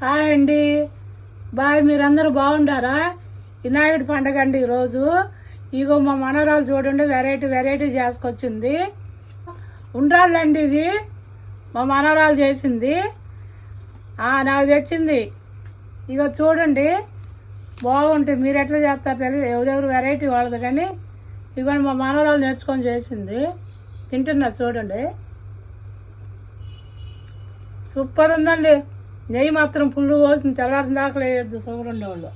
Hi అండి. Bye. మీరందరూ బాగుండారా? వినాయకుడి పండగ అండి ఈరోజు. ఇగో మా మనవరాలు చూడండి, వెరైటీ వెరైటీ చేసుకొచ్చింది. ఉండ్రాళ్ళండి ఇవి, మా మనవరాలు చేసింది. నాకు తెచ్చింది. ఇగో చూడండి, బాగుంటాయి. మీరు ఎట్లా చేస్తారు తెలియదు, ఎవరెవరు వెరైటీ వాళ్ళది, కానీ ఇగో మా మనవరాలు నేర్చుకొని చేసింది. తింటున్నారు చూడండి, సూపర్ ఉందండి. నెయ్యి మాత్రం పుల్లు పోసింది, తెల్లారిన దాకా లేదు షుగర్ ఉండేవాళ్ళు.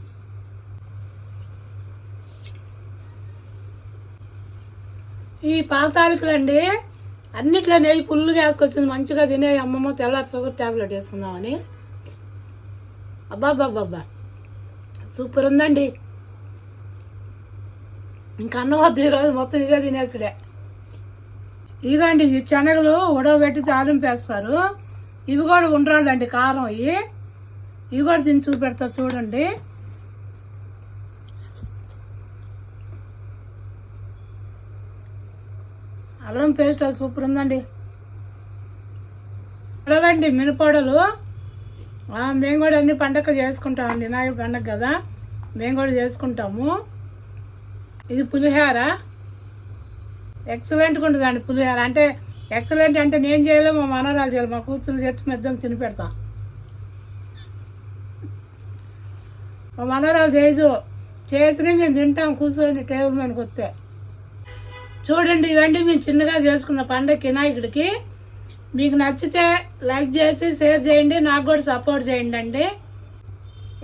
ఈ పాతాలికలండి అన్నిట్లో నెయ్యి పుల్లుగా వేసుకొచ్చింది. మంచిగా తినే అమ్మమ్మ తెల్లారి షుగర్ ట్యాబ్లెట్ వేసుకుందామని. అబ్బాబ్బాబ్బా సూపర్ ఉందండి. ఇంకా అన్నం వద్దు, ఈరోజు మొత్తం ఇదే తినేసుడే. ఇదిగోండి, ఈ శనగలు ఉడవబెట్టి తాలింపేస్తారు. ఇవి కూడా ఉండ్రాళ్ళండి, కారం. ఇవి కూడా తిని చూపెడతారు చూడండి. అల్లం పేస్ట్ అది సూపర్ ఉందండి. పొడలండి మినపొడలు. మేము కూడా అన్ని పండగ చేసుకుంటామండి, వినాయక పండగ కదా, మేము కూడా చేసుకుంటాము. ఇది పులిహోర, ఎక్సలెంట్గా ఉంటుందండి పులిహోర. అంటే ఎక్సలెంట్ అంటే నేను చేయలేము, మా మనవరాలు చేయాలి. మా కూతురు చేసి మెద్దం తిని పెడతాం. మా మనవరాలు చేయదు, చేసినా మేము తింటాం కూర్చొని టేబుల్ మీదకి వస్తే. చూడండి, ఇవన్నీ మేము చిన్నగా చేసుకున్న పండగ వినాయకుడికి. మీకు నచ్చితే లైక్ చేసి షేర్ చేయండి, నాకు కూడా సపోర్ట్ చేయండి అండి.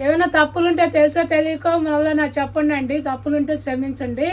ఏమైనా తప్పులుంటే తెలుసో తెలియకో మళ్ళీ నాకు చెప్పండి అండి, తప్పులుంటే క్షమించండి.